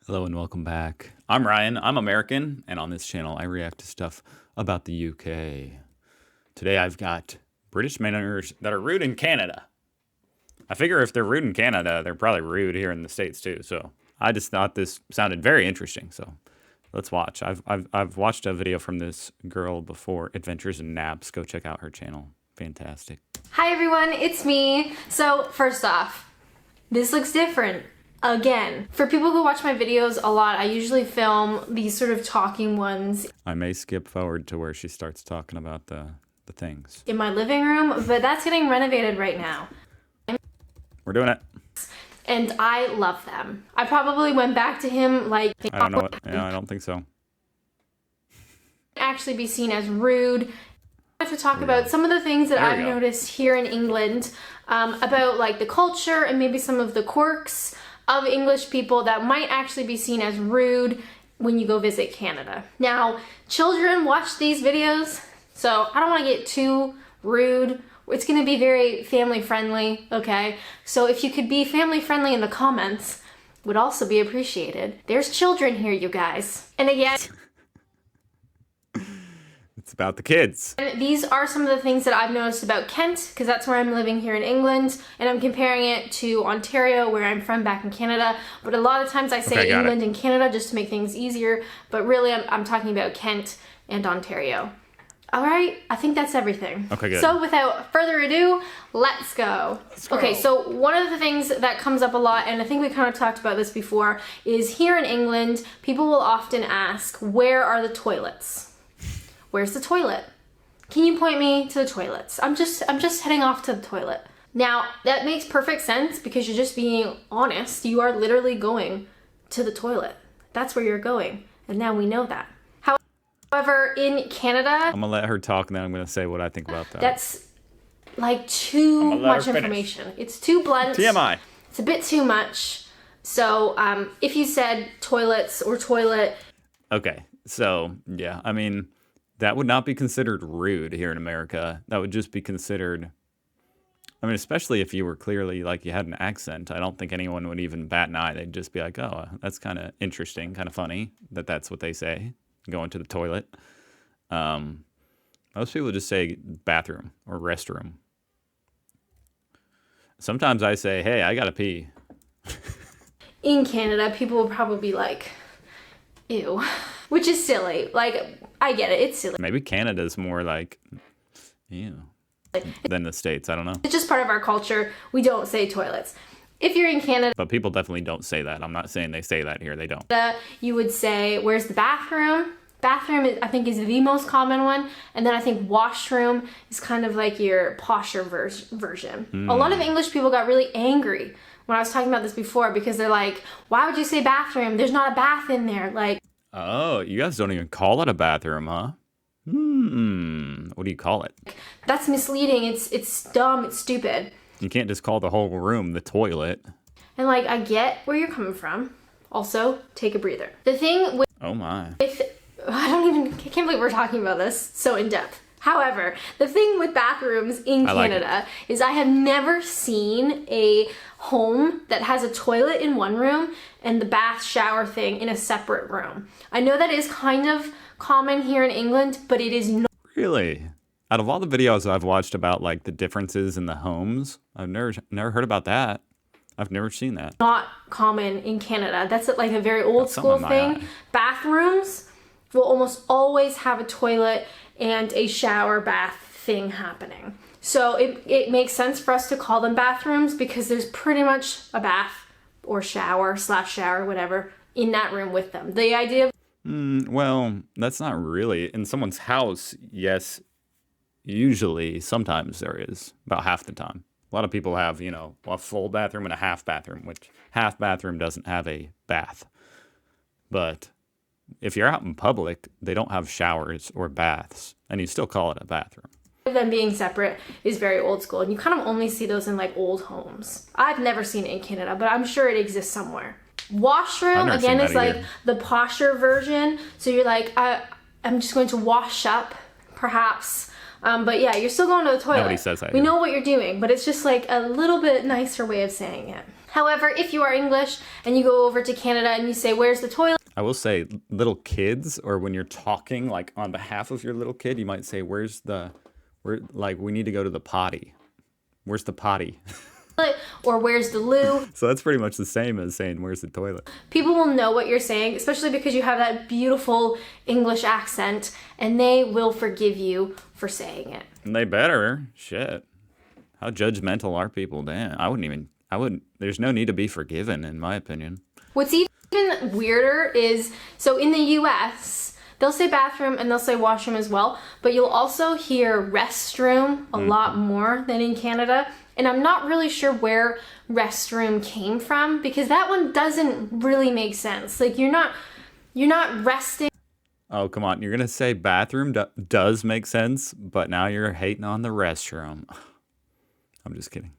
Hello and welcome back. I'm Ryan, I'm American, and on this channel I react to stuff about the UK. Today I've got British manners that are rude in Canada. I figure if they're rude in Canada, they're probably rude here in the States too, so I just thought this sounded very interesting, so let's watch. I've watched a video from this girl before, Adventures in Naps. Go check out her channel. Fantastic. Hi everyone, it's me. So first off, this looks different. Again, for people who watch my videos a lot, I usually film these sort of talking ones I may skip forward to where she starts talking about the things. in my living room, but that's getting renovated right now. We're doing it. And I love them. I probably went back to him like I don't know what, yeah, I don't think so. actually be seen as rude. I have to talk about some of the things that I've noticed here in England about like the culture and maybe some of the quirks of English people that might actually be seen as rude when you go visit Canada. Now, children watch these videos, so I don't want to get too rude. It's going to be very family friendly, okay? So if you could be family friendly in the comments, would also be appreciated. There's children here, you guys. And again, It's about the kids. and these are some of the things that I've noticed about Kent, because that's where I'm living here in England, and I'm comparing it to Ontario, where I'm from back in Canada. But a lot of times I say England and Canada just to make things easier, but really I'm talking about Kent and Ontario. All right, I think that's everything. Okay, good. So without further ado, let's go. Okay, so one of the things that comes up a lot, and I think we kind of talked about this before, is here in England, people will often ask, where are the toilets? Where's the toilet? Can you point me to the toilets? I'm just heading off to the toilet. Now, that makes perfect sense because you're just being honest. You are literally going to the toilet. That's where you're going. And now we know that. However, in Canada, I'm gonna let her talk and then I'm gonna say what I think about that. that's like too much information. It's too blunt. TMI. It's a bit too much. So if you said toilets or toilet. Okay, so yeah, I mean, that would not be considered rude here in America. That would just be considered, I mean, especially if you were clearly like you had an accent. I don't think anyone would even bat an eye. They'd just be like, oh, that's kind of interesting, kind of funny that that's what they say, going to the toilet. Most people just say bathroom or restroom. Sometimes I say, hey, I gotta pee. In Canada, people will probably be like, ew, which is silly. Like, I get it, it's silly. Maybe Canada's more like, ew, than the States, I don't know. It's just part of our culture. We don't say toilets. If you're in Canada, But people definitely don't say that. I'm not saying they say that here, they don't. you would say, where's the bathroom? Bathroom, I think, is the most common one. And then I think washroom is kind of like your posher version. A lot of English people got really angry when I was talking about this before because they're like, why would you say bathroom? There's not a bath in there. Like, Oh, you guys don't even call it a bathroom, huh? What do you call it? that's misleading. It's dumb. It's stupid. You can't just call the whole room the toilet. And like, I get where you're coming from. Also, take a breather. The thing with Oh my. I can't believe we're talking about this so in depth. However, the thing with bathrooms in Canada is I have never seen a home that has a toilet in one room and the bath shower thing in a separate room. I know that is kind of common here in England, but it is not. Really? Out of all the videos I've watched about like the differences in the homes, I've never heard about that. I've never seen that. Not common in Canada. That's like a very old school thing. Bathrooms will almost always have a toilet and a shower bath thing happening. So it makes sense for us to call them bathrooms because there's pretty much a bath or shower/shower, whatever, in that room with them. The idea of Well, that's not really. In someone's house, yes, usually, sometimes there is, about half the time. A lot of people have, you know, a full bathroom and a half bathroom, which half bathroom doesn't have a bath. But if you're out in public, they don't have showers or baths, and you still call it a bathroom. them being separate is very old school, and you kind of only see those in like old homes. I've never seen it in Canada, but I'm sure it exists somewhere. Washroom, again, is like the posher version. So you're like, I'm just going to wash up, perhaps. But yeah, you're still going to the toilet. Nobody says that. We know what you're doing, but it's just like a little bit nicer way of saying it. However, if you are English and you go over to Canada and you say, where's the toilet? I will say little kids, or when you're talking like on behalf of your little kid, you might say, where like we need to go to the potty. Where's the potty? Or where's the loo? So that's pretty much the same as saying, where's the toilet? People will know what you're saying, especially because you have that beautiful English accent, and they will forgive you for saying it. And they better. Shit. How judgmental are people? Damn. I wouldn't, there's no need to be forgiven, in my opinion. What's even weirder is, so in the US, they'll say bathroom and they'll say washroom as well, but you'll also hear restroom a lot more than in Canada. And I'm not really sure where restroom came from, because that one doesn't really make sense. Like you're not resting. Oh, come on. You're going to say bathroom does make sense, but now you're hating on the restroom. I'm just kidding.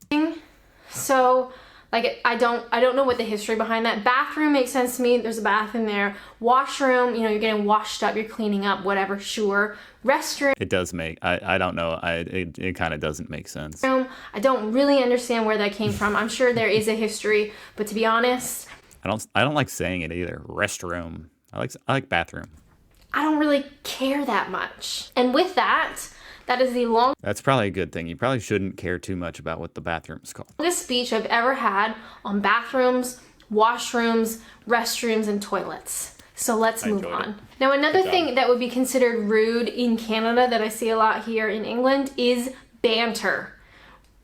So, like, I don't know what the history behind that. Bathroom makes sense to me. There's a bath in there. Washroom, you're getting washed up, you're cleaning up, whatever, sure. Restroom. It does make, I don't know. It kind of doesn't make sense. I don't really understand where that came from. I'm sure there is a history, but to be honest, I don't like saying it either. Restroom. I like bathroom. I don't really care that much. And with that is the longest That's probably a good thing. You probably shouldn't care too much about what the bathroom's called. speech I've ever had on bathrooms, washrooms, restrooms, and toilets. So let's move on. Now, another thing that would be considered rude in Canada that I see a lot here in England is banter.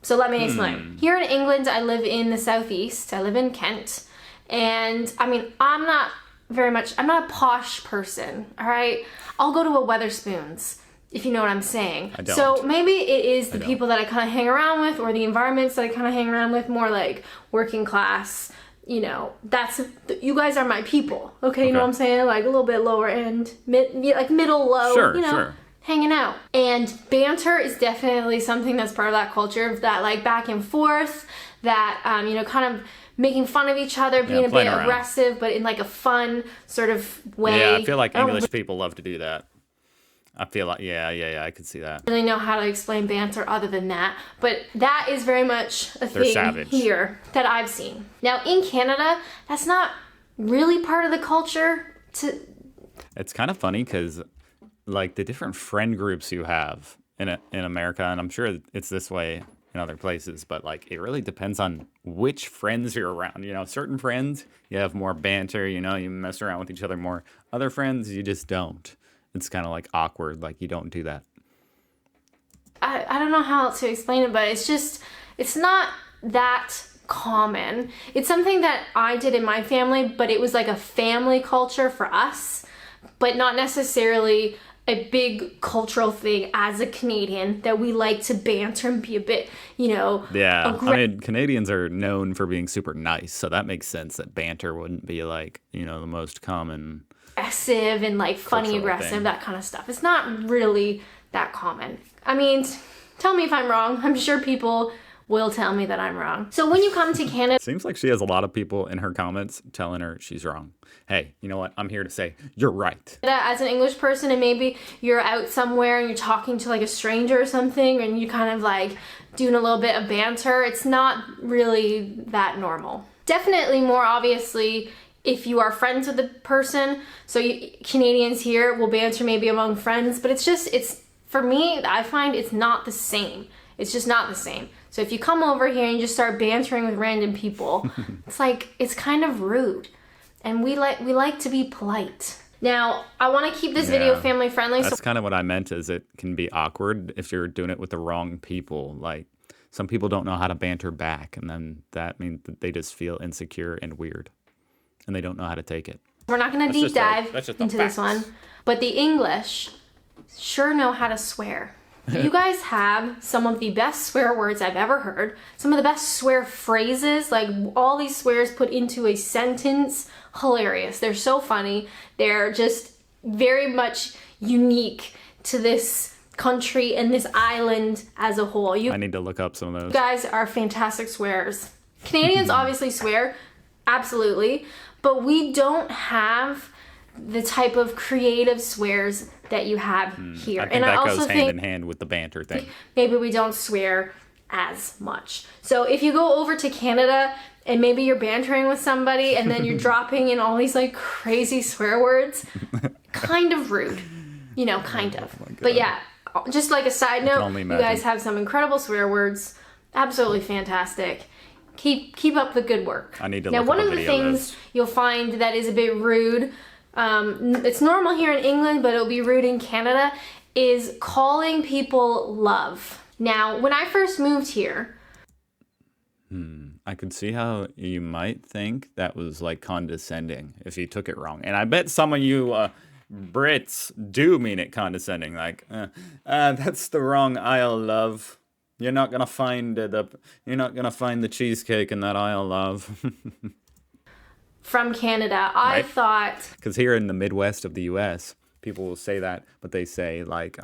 So let me explain. Here in England, I live in the southeast. I live in Kent. And I mean, I'm not a posh person, all right? I'll go to a Weatherspoons, if you know what I'm saying. I don't. So maybe it is the people that I kind of hang around with, or the environments that I kind of hang around with, more like working class. You guys are my people. Okay, you know what I'm saying? Like a little bit lower end, like middle, low, Sure. hanging out. And banter is definitely something that's part of that culture, that like back and forth, that, kind of making fun of each other, being a bit aggressive, but in like a fun sort of way. Yeah, I feel like English people love to do that. I feel like, yeah, I could see that. Really know how to explain banter other than that, but that is very much a thing here that I've seen. Now in Canada, that's not really part of the culture. It's kind of funny because like the different friend groups you have in America, and I'm sure it's this way in other places, but like it really depends on which friends you're around. Certain friends you have more banter, you mess around with each other more. Other friends you just don't. It's kind of like awkward, like you don't do that. I don't know how else to explain it, but it's not that common. It's something that I did in my family, but it was like a family culture for us, but not necessarily a big cultural thing as a Canadian, that we like to banter and be a bit, Yeah, I mean, Canadians are known for being super nice, so that makes sense that banter wouldn't be like, the most common. Aggressive and like funny aggressive thing. That kind of stuff. It's not really that common. I mean, tell me if I'm wrong. I'm sure people will tell me that I'm wrong. So when you come to Canada, seems like she has a lot of people in her comments telling her she's wrong. Hey, you know what? I'm here to say you're right. As an English person, and maybe you're out somewhere and you're talking to like a stranger or something, and you kind of like doing a little bit of banter, it's not really that normal. Definitely more obviously if you are friends with the person. So Canadians here will banter maybe among friends, but it's for me, I find it's not the same. It's just not the same. So if you come over here and you just start bantering with random people, it's kind of rude. And we like to be polite. Now, I want to keep this video family friendly. That's kind of what I meant, is it can be awkward if you're doing it with the wrong people. Like some people don't know how to banter back, and then that means that they just feel insecure and weird. And they don't know how to take it. We're not going to deep dive into this one, but the English sure know how to swear. You guys have some of the best swear words I've ever heard, some of the best swear phrases, like all these swears put into a sentence. Hilarious. They're so funny. They're just very much unique to this country and this island as a whole. I need to look up some of those. You guys are fantastic swears. Canadians obviously swear, absolutely, but we don't have the type of creative swears that you have here. I think that goes hand in hand with the banter thing. Maybe we don't swear as much. So if you go over to Canada and maybe you're bantering with somebody and then you're dropping in all these like crazy swear words. Kind of rude. You know, kind of. But yeah, just like a side note, you guys have some incredible swear words. Absolutely fantastic. Keep up the good work. I need to now, look one up of a the video things you'll find that is a bit rude, it's normal here in England, but it'll be rude in Canada, is calling people love. Now, when I first moved here, I could see how you might think that was like condescending if you took it wrong. And I bet some of you Brits do mean it condescending. Like, that's the wrong aisle, love. You're not gonna find the cheesecake in that aisle, love. From Canada, I thought, because here in the Midwest of the U.S., people will say that, but they say like,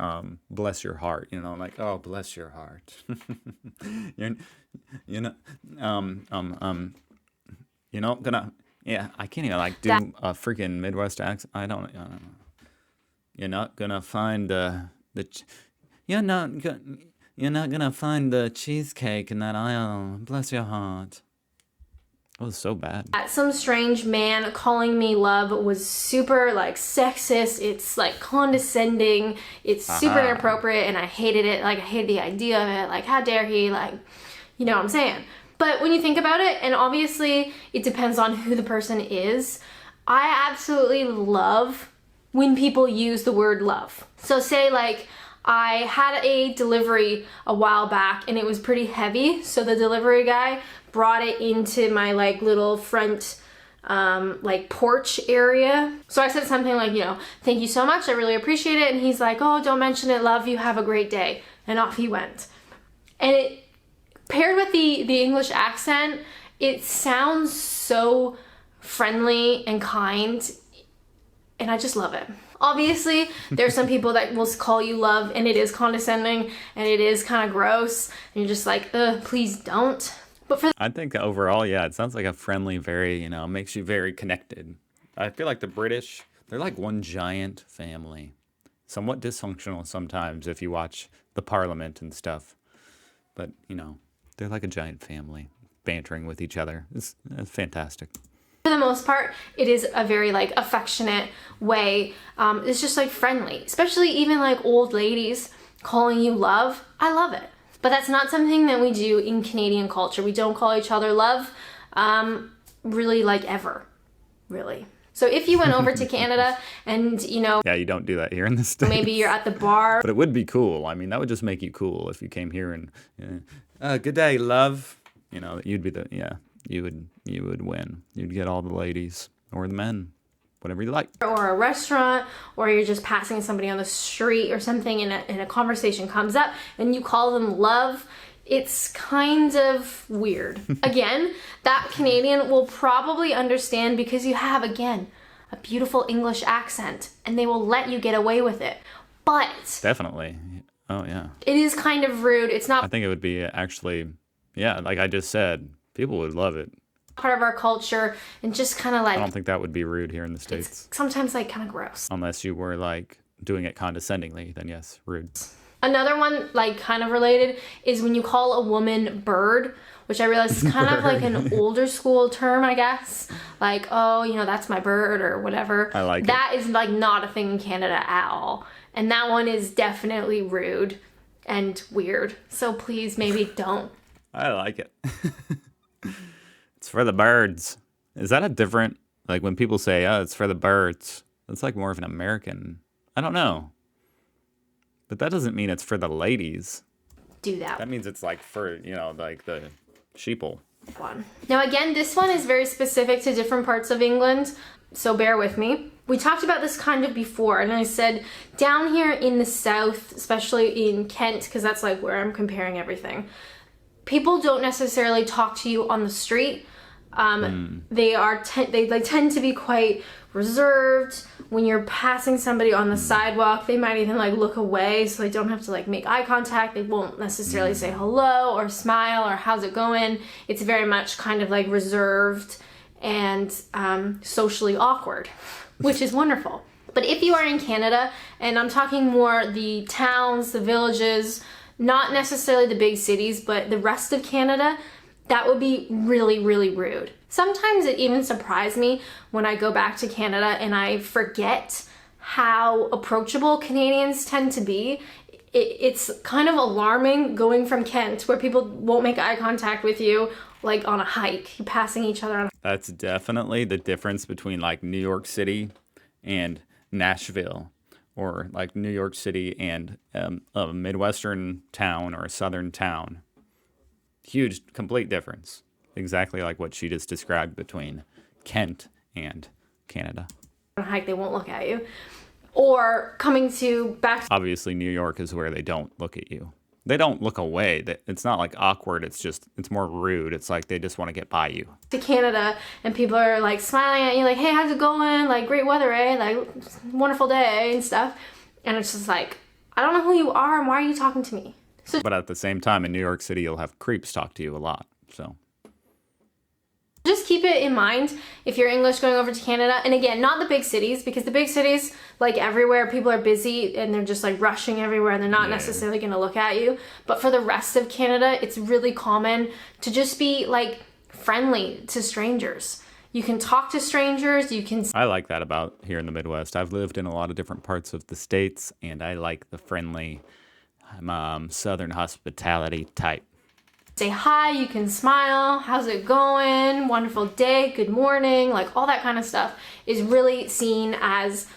"Bless your heart," you know, like, "Oh, bless your heart." you're not gonna. Yeah, I can't even like do a freaking Midwest accent. I don't know. You're not gonna find you're not gonna find the cheesecake in that aisle. Bless your heart. It was so bad. Some strange man calling me love was super like sexist. It's like condescending. It's super inappropriate, and I hated it. Like I hated the idea of it. Like how dare he? Like, you know what I'm saying? But when you think about it, and obviously it depends on who the person is, I absolutely love when people use the word love. So say like I had a delivery a while back and it was pretty heavy, so the delivery guy brought it into my like little front like porch area. So I said something like, you know, "Thank you so much, I really appreciate it." And he's like, "Oh, don't mention it, love you, have a great day." And off he went. And it paired with the English accent, it sounds so friendly and kind, and I just love it. Obviously, there's some people that will call you love and it is condescending and it is kind of gross and you're just like, please don't. But I think overall, yeah, it sounds like a friendly, very, makes you very connected. I feel like the British, they're like one giant family. Somewhat dysfunctional sometimes if you watch the Parliament and stuff. But, they're like a giant family, bantering with each other. It's fantastic. For the most part, it is a very like affectionate way. It's just like friendly, especially even like old ladies calling you love. I love it. But that's not something that we do in Canadian culture. We don't call each other love really like ever, really. So if you went over to Canada and, Yeah, you don't do that here in the States. Maybe you're at the bar. But it would be cool. I mean, that would just make you cool if you came here and, good day, love. You'd be you would win. You'd get all the ladies or the men, whatever you like. Or a restaurant, or you're just passing somebody on the street or something and a conversation comes up and you call them love. It's kind of weird. Again, that Canadian will probably understand because you have, again, a beautiful English accent and they will let you get away with it. But definitely. Oh, yeah. It is kind of rude. It's not. I think it would be actually, yeah, like I just said, people would love it. Part of our culture and just kind of like. I don't think that would be rude here in the States. It's sometimes like kind of gross. Unless you were like doing it condescendingly, then yes, rude. Another one, like kind of related, is when you call a woman bird, which I realize is kind of like an older school term, I guess. Like, oh, that's my bird or whatever. I like that. Is like not a thing in Canada at all. And that one is definitely rude and weird. So please, maybe don't. I like it. It's for the birds. Is that a different, like when people say, oh, it's for the birds, that's like more of an American, I don't know. But that doesn't mean it's for the ladies. Do that. That means it's like for, like the sheeple. One. Now again, this one is very specific to different parts of England, so bear with me. We talked about this kind of before, and I said down here in the south, especially in Kent, because that's like where I'm comparing everything, people don't necessarily talk to you on the street. They tend to be quite reserved. When you're passing somebody on the sidewalk, they might even like look away so they don't have to like make eye contact. They won't necessarily say hello or smile or how's it going. It's very much kind of like reserved and socially awkward, which is wonderful. But if you are in Canada, and I'm talking more the towns, the villages, not necessarily the big cities, but the rest of Canada, that would be really, really rude. Sometimes it even surprised me when I go back to Canada and I forget how approachable Canadians tend to be. It's kind of alarming going from Kent, where people won't make eye contact with you, like on a hike, passing each other on. That's definitely the difference between like New York City and Nashville, or like New York City and a Midwestern town or a Southern town. Huge, complete difference. Exactly like what she just described between Kent and Canada. On a hike, they won't look at you. Or coming to back. Obviously, New York is where they don't look at you. They don't look away. It's not like awkward. It's more rude. It's like they just want to get by you. To Canada, and people are like smiling at you, like, hey, how's it going? Like, great weather, eh? Like, wonderful day and stuff. And it's just like, I don't know who you are, and why are you talking to me? So, but at the same time, in New York City, you'll have creeps talk to you a lot. So just keep it in mind if you're English going over to Canada. And again, not the big cities, because the big cities, like everywhere, people are busy and they're just like rushing everywhere and they're not necessarily going to look at you. But for the rest of Canada, it's really common to just be like friendly to strangers. You can talk to strangers. You can. I like that about here in the Midwest. I've lived in a lot of different parts of the states, and I like the friendly Southern hospitality type. Say hi, you can smile, how's it going, wonderful day, good morning, like all that kind of stuff is really seen as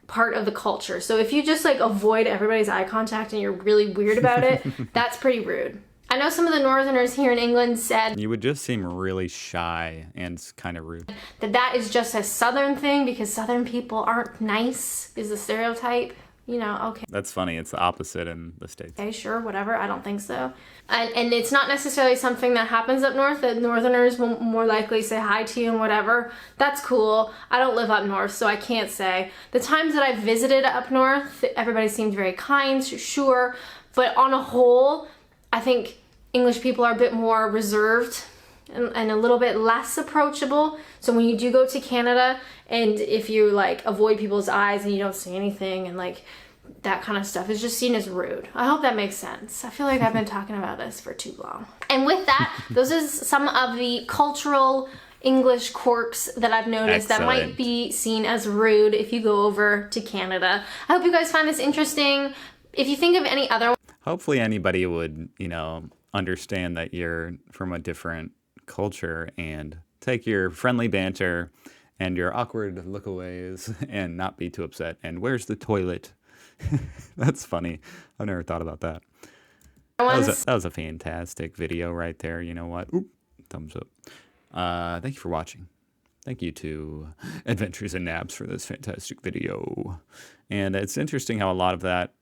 part of the culture. So if you just like avoid everybody's eye contact and you're really weird about it, that's pretty rude. I know some of the Northerners here in England said you would just seem really shy and kind of rude. That is just a Southern thing because Southern people aren't nice, is the stereotype. You know, okay. That's funny. It's the opposite in the States. Okay, sure, whatever. I don't think so. And it's not necessarily something that happens up north, that Northerners will more likely say hi to you and whatever. That's cool. I don't live up north, so I can't say. The times that I've visited up north, everybody seemed very kind, sure. But on a whole, I think English people are a bit more reserved and a little bit less approachable. So when you do go to Canada, and if you like avoid people's eyes and you don't say anything and like that kind of stuff is just seen as rude. I hope that makes sense. I feel like I've been talking about this for too long. And with that, those are some of the cultural English quirks that I've noticed that might be seen as rude if you go over to Canada. I hope you guys find this interesting. If you think of any other, hopefully anybody would, understand that you're from a different culture and take your friendly banter and your awkward lookaways and not be too upset. And where's the toilet? That's funny. I've never thought about that. That was a fantastic video right there. You know what? Oop, thumbs up. Thank you for watching. Thank you to Adventures in Naps for this fantastic video. And it's interesting how a lot of that,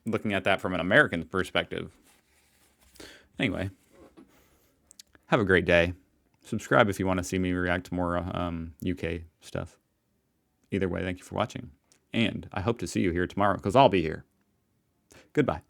looking at that from an American perspective. Anyway, have a great day. Subscribe if you want to see me react to more UK stuff. Either way, thank you for watching. And I hope to see you here tomorrow because I'll be here. Goodbye.